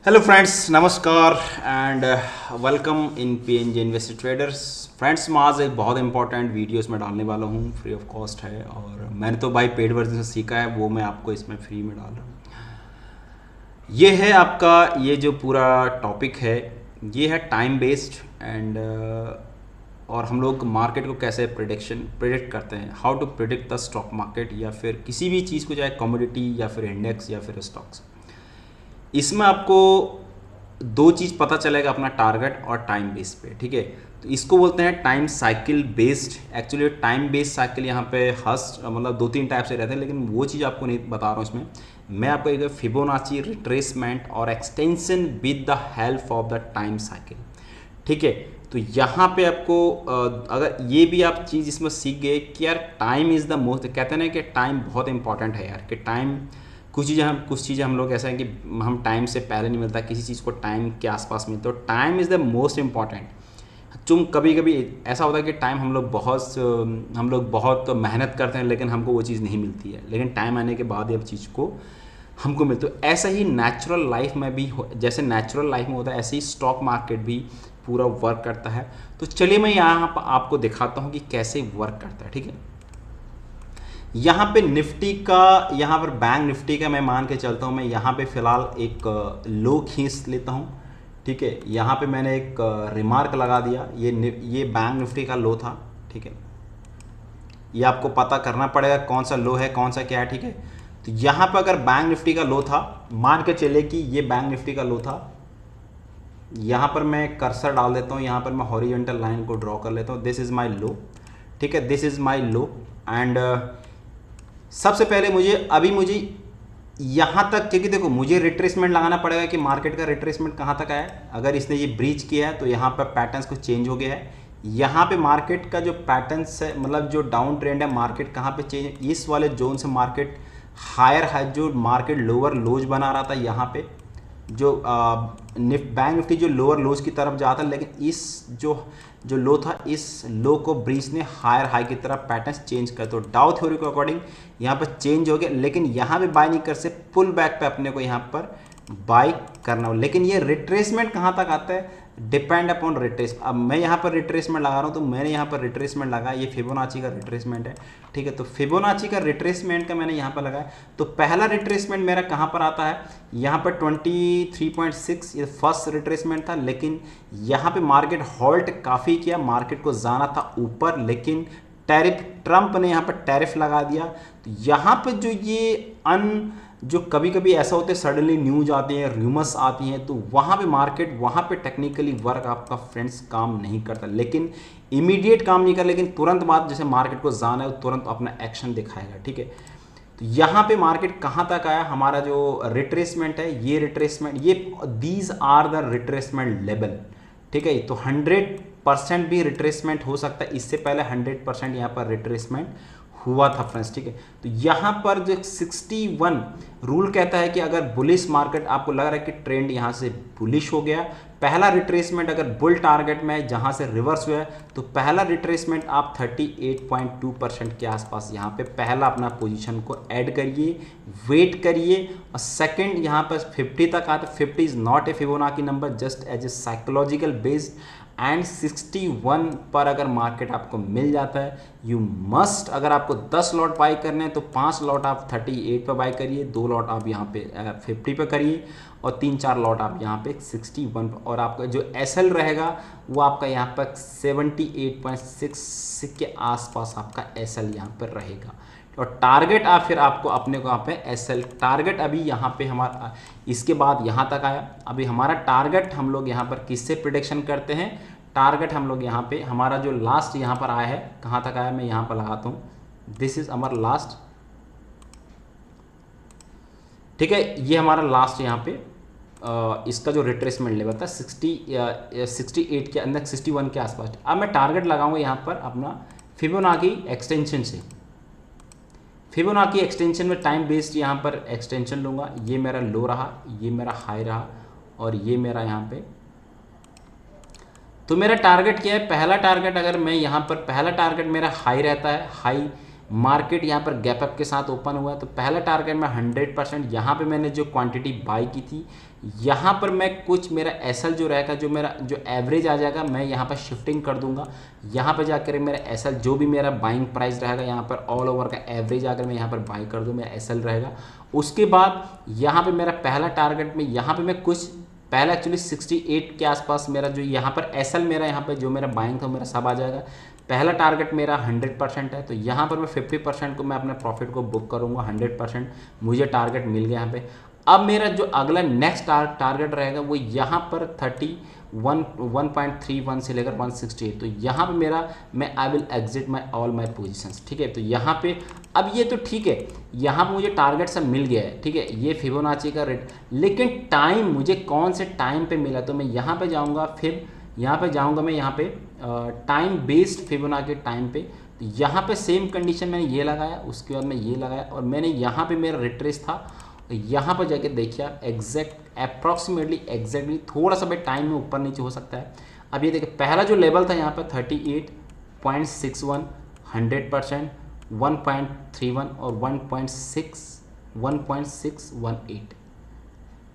Hello friends, नमस्कार and welcome in PNJ investor traders. Friends, मैं आज एक बहुत इंपॉर्टेंट वीडियो इसमें डालने वाला हूँ। फ्री ऑफ कॉस्ट है और मैंने तो भाई पेड वर्जन से सीखा है, वो मैं आपको इसमें फ्री में डाल रहा हूँ। ये है आपका, ये जो पूरा टॉपिक है ये है टाइम बेस्ड एंड और हम लोग मार्केट को कैसे प्रिडिक्ट करते हैं, how to predict the stock market या फिर किसी भी चीज़ को, चाहे कमोडिटी या फिर इंडेक्स या फिर स्टॉक्स। इसमें आपको दो चीज़ पता चलेगा, अपना टारगेट और टाइम बेस पे। ठीक है, तो इसको बोलते हैं time cycle based. Actually time based cycle यहाँ पे हस्ट मतलब दो तीन टाइप से रहते हैं, लेकिन वो चीज़ आपको नहीं बता रहा हूँ इसमें। मैं आपको एक फिबोनाची, रिट्रेसमेंट और extension with the help of the time cycle. ठीक है, तो यहाँ पे आपको अगर ये भी आप चीज़ इसमें सीख गए कि यार टाइम इज़ द मोस्ट, कहते हैं ना कि टाइम बहुत इंपॉर्टेंट है यार, कि टाइम कुछ चीज़ें हम लोग ऐसा है कि हम टाइम से पहले नहीं मिलता, किसी चीज़ को टाइम के आसपास मिलता है। तो time is the most important. तुम कभी कभी ऐसा होता है कि टाइम हम लोग बहुत मेहनत करते हैं लेकिन हमको वो चीज़ नहीं मिलती है, लेकिन टाइम आने के बाद अब चीज़ को हमको मिलती है। तो ऐसा ही नेचुरल लाइफ में भी जैसे नेचुरल लाइफ में होता है, ऐसे ही स्टॉक मार्केट भी पूरा वर्क करता है। तो चलिए मैं यहाँ पर आपको दिखाता हूँ कि कैसे वर्क करता है। ठीक है, यहाँ पे निफ्टी का, यहाँ पर बैंक निफ्टी का मैं मान के चलता हूँ। मैं यहाँ पे फिलहाल एक लो खींच लेता हूँ। ठीक है, यहाँ पे मैंने एक रिमार्क लगा दिया, ये बैंक निफ्टी का लो था। ठीक है, ये आपको पता करना पड़ेगा कौन सा लो है, कौन सा क्या है। ठीक है, तो यहाँ पे अगर बैंक निफ्टी का लो था, मान के चले कि ये बैंक निफ्टी का लो था, यहाँ पर मैं कर्सर डाल देता हूँ, यहाँ पर मैं हॉरिजॉन्टल लाइन को ड्रॉ कर लेता हूँ। दिस इज़ माई लो। ठीक है, this is my low and सबसे पहले मुझे यहाँ तक, क्योंकि देखो मुझे रिट्रेसमेंट लगाना पड़ेगा कि मार्केट का रिट्रेसमेंट कहाँ तक आया है। अगर इसने ये ब्रीच किया है तो यहाँ पर पैटर्न्स कुछ चेंज हो गया है। यहाँ पे मार्केट का जो पैटर्न्स है, मतलब जो डाउन ट्रेंड है, मार्केट कहाँ पे चेंज, इस वाले जोन से मार्केट हायर हाई, जो मार्केट लोअर लोज बना रहा था यहाँ पे, जो बैंक निफ्टी जो लोअर लोज की तरफ जाता, लेकिन इस जो लो था, इस लो को ब्रीच ने हायर हाई की तरफ पैटर्न चेंज कर। तो डाउ थ्योरी के अकॉर्डिंग यहाँ पर चेंज हो गया, लेकिन यहाँ पे बाय नहीं कर से पुल बैक पे अपने को यहाँ पर बाय करना हो। लेकिन ये रिट्रेसमेंट कहाँ तक आता है, डिपेंड अपॉन रिट्रेस। अब मैं यहाँ पर रिट्रेसमेंट लगा रहा हूँ, तो मैंने यहाँ पर रिट्रेसमेंट लगाया, ये फिबोनाची का रिट्रेसमेंट है। ठीक है, तो फिबोनाची का रिट्रेसमेंट का मैंने यहाँ पर लगाया। तो पहला रिट्रेसमेंट मेरा कहाँ पर आता है, यहाँ पर 23.6, ये फर्स्ट रिट्रेसमेंट था। लेकिन यहाँ पे मार्केट हॉल्ट काफ़ी किया, मार्केट को जाना था ऊपर, लेकिन ट्रंप ने यहाँ पर टैरिफ लगा दिया। तो यहाँ पे जो कभी कभी ऐसा होता है, सडनली न्यूज आती है, रूमर्स आती हैं, तो वहाँ पे मार्केट, वहाँ पे टेक्निकली वर्क आपका फ्रेंड्स काम नहीं करता, लेकिन इमीडिएट काम नहीं कर, लेकिन तुरंत बाद जैसे मार्केट को जाना है तुरंत अपना एक्शन दिखाएगा। ठीक है, तो यहाँ पे मार्केट कहाँ तक आया, हमारा जो रिट्रेसमेंट है, ये रिट्रेसमेंट, ये these are the retracement level. ठीक है, तो 100% भी रिट्रेसमेंट हो सकता है, इससे पहले 100% यहाँ पर रिट्रेसमेंट हुआ था फ्रेंड्स। ठीक है, तो यहाँ पर जो 61 रूल कहता है कि अगर बुलिश मार्केट, आपको लग रहा है कि ट्रेंड यहाँ से बुलिश हो गया, पहला रिट्रेसमेंट अगर बुल टारगेट में जहाँ से रिवर्स हुआ है, तो पहला रिट्रेसमेंट आप 38.2% के आसपास यहाँ पे पहला अपना पोजीशन को ऐड करिए, वेट करिए। और सेकंड यहाँ पर 50 तक आता है। 50 is not a Fibonacci number, just as a psychological based. And 61 पर अगर मार्केट आपको मिल जाता है, यू मस्ट, अगर आपको 10 लॉट बाई करने हैं तो 5 लॉट आप 38 पर बाई करिए, 2 लॉट आप यहाँ पे 50 पे करिए, और 3-4 लॉट आप यहाँ पे 61 पर। और आपका जो एसएल रहेगा वो आपका यहाँ पर 78.6 के आसपास आपका एसएल यहाँ पर रहेगा। और टारगेट आप फिर आपको अपने को यहाँ पे एसएल टारगेट, अभी यहाँ पे हमारा, इसके बाद यहाँ तक आया। अभी हमारा टारगेट हम लोग यहाँ पर किससे प्रिडिक्शन करते हैं, टारगेट हम लोग यहाँ पे, हमारा जो लास्ट यहाँ पर आया है, कहाँ तक आया, मैं यहाँ पर लगाता हूँ, दिस इज अवर लास्ट। ठीक है, ये हमारा लास्ट यहाँ पे इसका जो रिट्रेसमेंट लेवल था 68 के अंदर, 61 के आसपास। अब मैं टारगेट लगाऊंगा यहाँ पर अपना फिबोनाची एक्सटेंशन से। फिबोनाची एक्सटेंशन में टाइम बेस्ड यहाँ पर एक्सटेंशन लूँगा। ये मेरा लो रहा, ये मेरा हाई रहा, और ये मेरा यहाँ पे, तो मेरा टारगेट क्या है, पहला टारगेट, अगर मैं यहाँ पर, पहला टारगेट मेरा हाई रहता है, हाई मार्केट यहाँ पर गैप अप के साथ ओपन हुआ है, तो पहला टारगेट में 100% यहाँ पे मैंने जो क्वांटिटी बाई की थी, यहाँ पर मैं कुछ मेरा एसएल जो रहेगा, जो मेरा जो एवरेज आ जाएगा, मैं यहाँ पर शिफ्टिंग कर दूंगा। यहाँ पर जाकर मेरा एसएल जो भी मेरा बाइंग प्राइस रहेगा, यहाँ पर ऑल ओवर का एवरेज आकर मैं यहाँ पर बाई कर दूँ, मेरा एसएल रहेगा। उसके बाद यहाँ पर मेरा पहला टारगेट में यहाँ पर मैं कुछ पहला एक्चुअली 68 के आसपास मेरा जो यहाँ पर एसएल मेरा यहाँ पर जो मेरा बाइंग था मेरा सब आ जाएगा। पहला टारगेट मेरा 100% है, तो यहाँ पर मैं 50% को मैं अपने प्रॉफिट को बुक करूँगा। 100% मुझे टारगेट मिल गया यहाँ पे। अब मेरा जो अगला नेक्स्ट टारगेट रहेगा वो यहाँ पर 1.31 से लेकर 168, तो यहाँ पे मेरा मैं I will exit my all my positions. ठीक है, तो यहाँ पे अब ये तो ठीक है, यहाँ पे मुझे टारगेट सब मिल गया है। ठीक है, ये फिबोनाची का रेट, लेकिन टाइम मुझे कौन से टाइम पे मिला, तो मैं यहाँ पे जाऊँगा, फिर यहाँ पे जाऊँगा मैं यहाँ पे टाइम बेस्ड फिबोनाची टाइम पे। तो यहाँ पे सेम कंडीशन मैंने ये लगाया, उसके बाद मैं ये लगाया, और मैंने यहाँ पे मेरा रिट्रेस था, यहाँ पर जाके देखिए आप एग्जैक्ट अप्रॉक्सीमेटली एग्जैक्टली थोड़ा सा भी टाइम में ऊपर नीचे हो सकता है। अब ये देखिए पहला जो लेवल था यहाँ पर 38.61, 100%, 1.31 और 1.618।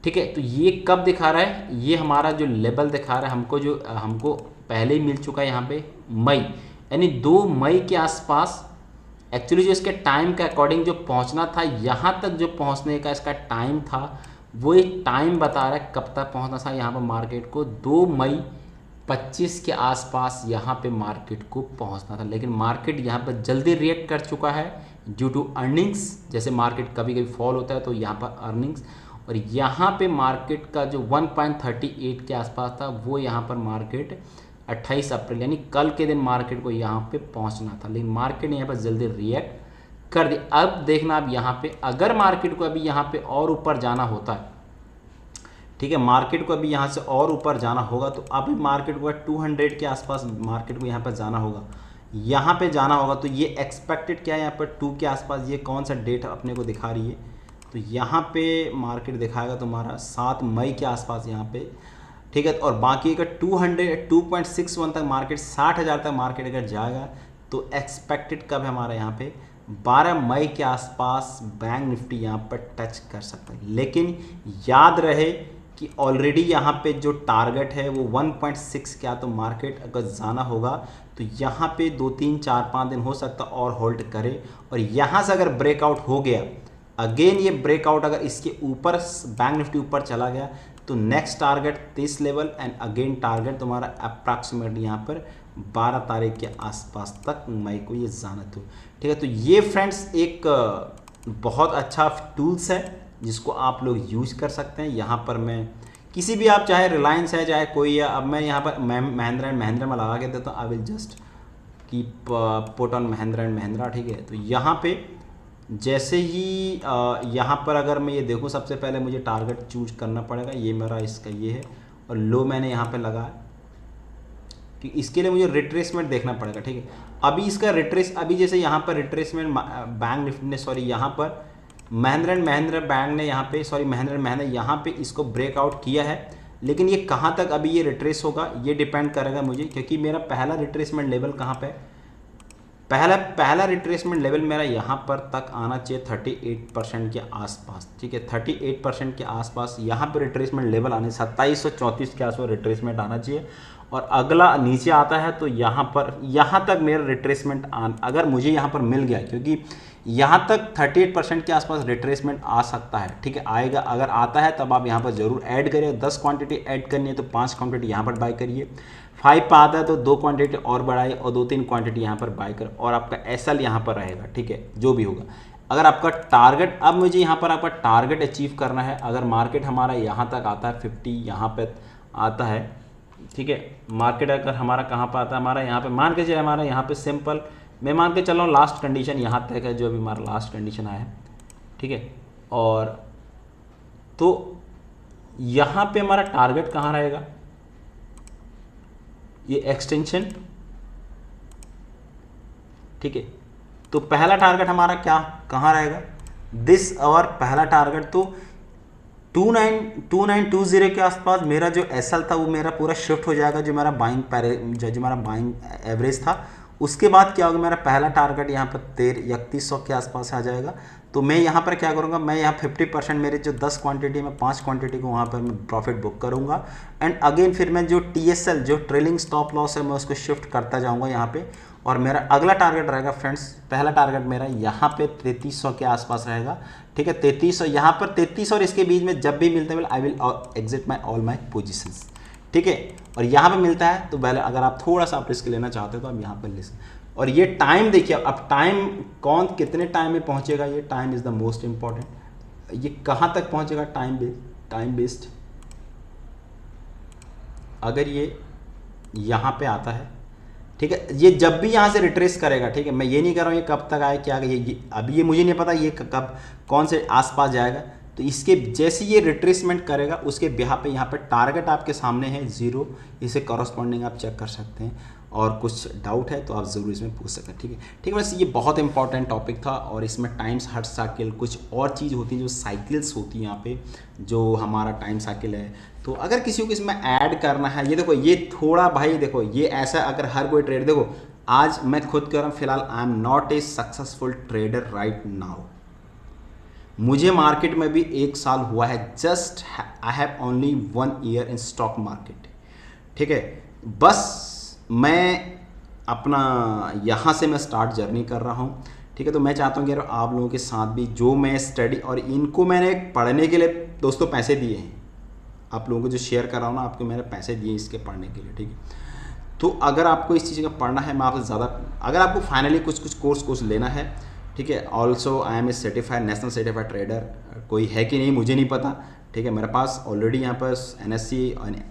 ठीक है, तो ये कब दिखा रहा है, ये हमारा जो लेवल दिखा रहा है हमको, जो हमको पहले ही मिल चुका है यहाँ पे मई, यानी 2 मई के आसपास एक्चुअली जो इसके टाइम के अकॉर्डिंग जो पहुंचना था, यहाँ तक जो पहुंचने का इसका टाइम था, वो एक टाइम बता रहा है कब तक पहुंचना था यहाँ पर मार्केट को। 2 मई 25 के आसपास यहाँ पे मार्केट को पहुंचना था, लेकिन मार्केट यहाँ पर जल्दी रिएक्ट कर चुका है ड्यू टू अर्निंग्स। जैसे मार्केट कभी कभी फॉल होता है तो यहाँ पर अर्निंग्स, और यहाँ पे मार्केट का जो 1.38 के आसपास था, वो यहाँ पर मार्केट 28 अप्रैल यानी कल के दिन मार्केट को यहाँ पे पहुँचना था, लेकिन मार्केट ने यहाँ पर जल्दी रिएक्ट कर दिया। अब देखना आप यहाँ पे, अगर मार्केट को अभी यहाँ पे और ऊपर जाना होता है, ठीक है, मार्केट को अभी यहाँ से और ऊपर जाना होगा, तो अभी मार्केट को 200 के आसपास मार्केट को यहाँ पर जाना होगा, यहाँ पे जाना होगा। तो ये एक्सपेक्टेड क्या है यहाँ पर 2 के आसपास, ये कौन सा डेट अपने को दिखा रही है, तो यहाँ पे मार्केट दिखाएगा तुम्हारा 7 मई के आसपास यहाँ पे। ठीक है, और बाकी अगर 261 तक मार्केट 60,000 तक मार्केट अगर जाएगा, तो एक्सपेक्टेड कब है हमारा यहाँ पे 12 मई के आसपास बैंक निफ्टी यहाँ पर टच कर सकता है। लेकिन याद रहे कि ऑलरेडी यहाँ पे जो टारगेट है वो 1.6 क्या, तो मार्केट अगर जाना होगा तो यहाँ पे 2, 3, 4, 5 दिन हो सकता और होल्ड करे, और यहाँ से अगर ब्रेकआउट हो गया, अगेन ये ब्रेकआउट अगर इसके ऊपर बैंक निफ्टी ऊपर चला गया, तो next target 30 level and again target तुम्हारा अप्रॉक्सीमेटली यहाँ पर 12 तारीख के आसपास तक मई को ये जाना था। ठीक है, तो ये फ्रेंड्स एक बहुत अच्छा टूल्स है जिसको आप लोग यूज़ कर सकते हैं। यहाँ पर मैं किसी भी, आप चाहे रिलायंस है चाहे कोई है, अब मैं यहाँ पर महिंद्रा एंड महिंद्रा में लगा के देता हूँ, I will just keep put on Mahindra and Mahindra. ठीक है, तो यहाँ पे जैसे ही यहाँ पर अगर मैं ये देखूँ, सबसे पहले मुझे टारगेट चूज करना पड़ेगा, ये मेरा इसका ये है, और लो मैंने यहाँ पे लगाया कि इसके लिए मुझे रिट्रेसमेंट देखना पड़ेगा। ठीक है, अभी इसका रिट्रेस, अभी जैसे यहाँ पर रिट्रेसमेंट बैंक निफ्टी ने, सॉरी यहाँ पर महिंद्रा एंड महिंद्रा बैंक ने यहाँ पे, सॉरी महिंद्रा एंड महिंद्रा यहाँ पे इसको ब्रेकआउट किया है, लेकिन ये कहाँ तक अभी ये रिट्रेस होगा ये डिपेंड करेगा मुझे, क्योंकि मेरा पहला रिट्रेसमेंट लेवल कहाँ पे, पहला रिट्रेसमेंट लेवल मेरा यहाँ पर तक आना चाहिए 38% के आसपास। ठीक है, 38% के आसपास यहाँ पर रिट्रेसमेंट लेवल आने 2734 के आसपास रिट्रेसमेंट आना चाहिए, और अगला नीचे आता है तो यहाँ पर, यहाँ तक मेरा रिट्रेसमेंट अगर मुझे यहाँ पर मिल गया, क्योंकि यहाँ तक 38% के आसपास रिट्रेसमेंट आ सकता है। ठीक है, आएगा, अगर आता है तब आप यहाँ पर जरूर ऐड करिए। 10 क्वांटिटी ऐड करनी है तो 5 क्वांटिटी यहाँ पर बाय करिए, 5 पे आता है तो 2 क्वांटिटी और बढ़ाइए, और 2-3 क्वांटिटी यहाँ पर बाय कर, और आपका एसएल यहाँ पर रहेगा। ठीक है, जो भी होगा, अगर आपका टारगेट, अब मुझे यहाँ पर आपका टारगेट अचीव करना है, अगर मार्केट हमारा यहाँ तक आता है 50 यहाँ पे आता है, ठीक है, मार्केट अगर हमारा कहाँ पर आता है, हमारा यहाँ पे मान के चलिए, हमारा यहाँ पे सिंपल मैं मान के चल रहा हूँ लास्ट कंडीशन यहाँ तक है, जो अभी हमारा लास्ट कंडीशन आया है। ठीक है, और तो यहाँ पे हमारा टारगेट कहाँ रहेगा, ये एक्सटेंशन। ठीक है, तो पहला टारगेट हमारा क्या कहाँ रहेगा, दिस आवर पहला टारगेट तो 2920 के आसपास मेरा जो एसएल था वो मेरा पूरा शिफ्ट हो जाएगा, जो मेरा बाइंग एवरेज था उसके बाद क्या होगा, मेरा पहला टारगेट यहाँ पर 3100 के आसपास आ जाएगा। तो मैं यहाँ पर क्या करूँगा, मैं यहाँ 50% मेरे जो 10 क्वांटिटी में 5 क्वांटिटी को वहाँ पर मैं प्रॉफिट बुक करूँगा। एंड अगेन फिर मैं जो TSL जो ट्रेलिंग स्टॉप लॉस है मैं उसको शिफ्ट करता जाऊँगा यहाँ पे। और मेरा अगला टारगेट रहेगा फ्रेंड्स, पहला टारगेट मेरा यहाँ पे 3300 के आसपास रहेगा। ठीक है, 3300 यहाँ पर 3300 और इसके बीच में जब भी मिलता है I will exit my all my positions. ठीक है, और यहाँ पे मिलता है तो पहले अगर आप थोड़ा सा आप रिस्क लेना चाहते हो तो आप यहाँ पर ले सकते। और ये टाइम देखिए, अब टाइम कौन कितने टाइम में पहुँचेगा, ये time is the most important. ये कहाँ तक पहुँचेगा, टाइम बेस्ड। अगर ये यहाँ पे आता है, ठीक है, ये जब भी यहाँ से रिट्रेस करेगा, ठीक है, मैं ये नहीं कर रहा हूँ ये कब तक आए क्या ये अभी ये मुझे नहीं पता ये कब कौन से आसपास जाएगा। तो इसके जैसे ये रिट्रेसमेंट करेगा उसके बिहार पे यहाँ पे टारगेट आपके सामने है 0, इसे कॉरस्पॉन्डिंग आप चेक कर सकते हैं। और कुछ डाउट है तो आप ज़रूर इसमें पूछ सकते हैं। ठीक है, ठीक है, वैसे ये बहुत इंपॉर्टेंट टॉपिक था और इसमें टाइम्स हर साइकिल कुछ और चीज़ होती है जो साइकिल्स होती हैं यहाँ पे, जो हमारा टाइम साइकिल है। तो अगर किसी को इसमें ऐड करना है, ये देखो ये थोड़ा भाई देखो ये ऐसा, अगर हर कोई ट्रेड देखो, आज मैं खुद कह रहा हूँ फिलहाल I am not a successful trader right now. मुझे मार्केट में भी 1 साल हुआ है, just I have only 1 year in stock market. ठीक है, बस मैं अपना यहाँ से मैं स्टार्ट जर्नी कर रहा हूँ। ठीक है, तो मैं चाहता हूँ कि यार आप लोगों के साथ भी जो मैं स्टडी, और इनको मैंने पढ़ने के लिए दोस्तों पैसे दिए हैं, आप लोगों को जो शेयर कर रहा हूँ ना, आपको मैंने पैसे दिए इसके पढ़ने के लिए। ठीक है, तो अगर आपको इस चीज़ का पढ़ना है, मैं आपसे ज़्यादा, अगर आपको फाइनली कुछ कोर्स लेना है, ठीक है, also I am a certified national certified trader, कोई है कि नहीं मुझे नहीं पता। ठीक है, मेरे पास ऑलरेडी यहाँ पर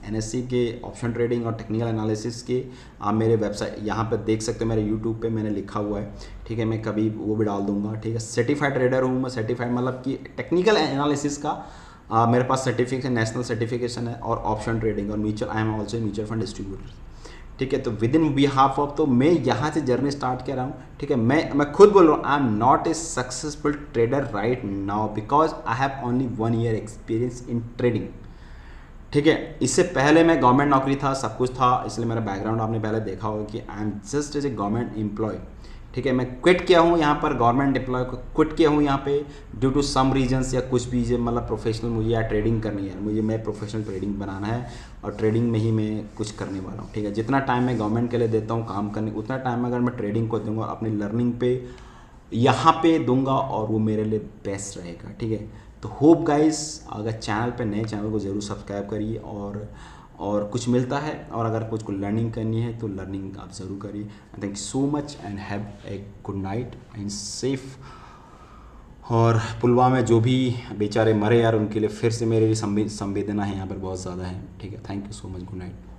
NSE के ऑप्शन ट्रेडिंग और टेक्निकल एनालिसिस के आप मेरे वेबसाइट यहाँ पर देख सकते हो, मेरे यूट्यूब पे मैंने लिखा हुआ है। ठीक है, मैं कभी वो भी डाल दूंगा। ठीक है, सर्टिफाइड ट्रेडर हूँ मैं, सर्टिफाइड मतलब कि टेक्निकल एनालिसिस का मेरे पास सर्टिफिकेशन, नेशनल सर्टिफिकेशन है, और ऑप्शन ट्रेडिंग और mutual, I am also mutual fund distributor. ठीक है, तो विद इन बिहाफ ऑफ, तो मैं यहाँ से जर्नी स्टार्ट कर रहा हूँ। ठीक है, मैं खुद बोल रहा हूँ I am not a successful trader right now because I have only 1 year experience in trading. ठीक है, इससे पहले मैं गवर्नमेंट नौकरी था, सब कुछ था, इसलिए मेरा बैकग्राउंड आपने पहले देखा होगा कि I am just as a government employ. ठीक है, मैं क्विट किया हूँ यहाँ पर, गवर्नमेंट एम्प्लॉय को क्विट किया हूँ यहाँ पे ड्यू टू सम रीजन्स या कुछ भी, मतलब प्रोफेशनल मुझे या ट्रेडिंग करनी है, मुझे मैं प्रोफेशनल ट्रेडिंग बनाना है और ट्रेडिंग में ही मैं कुछ करने वाला हूँ। ठीक है, जितना टाइम मैं गवर्नमेंट के लिए देता हूँ काम करने, उतना टाइम अगर मैं ट्रेडिंग को दूंगा, अपनी लर्निंग पे यहाँ पे दूंगा, और वो मेरे लिए बेस्ट रहेगा। ठीक है, तो होप गाइस, अगर चैनल पे नए, चैनल को ज़रूर सब्सक्राइब करिए, और कुछ मिलता है, और अगर कुछ को लर्निंग करनी है तो लर्निंग आप ज़रूर करिए। Thank you so much and have a good night and safe. और पुलवामा में जो भी बेचारे मरे यार, उनके लिए फिर से मेरी संवेदना है यहाँ पर बहुत ज़्यादा है। ठीक है, thank you so much, good night.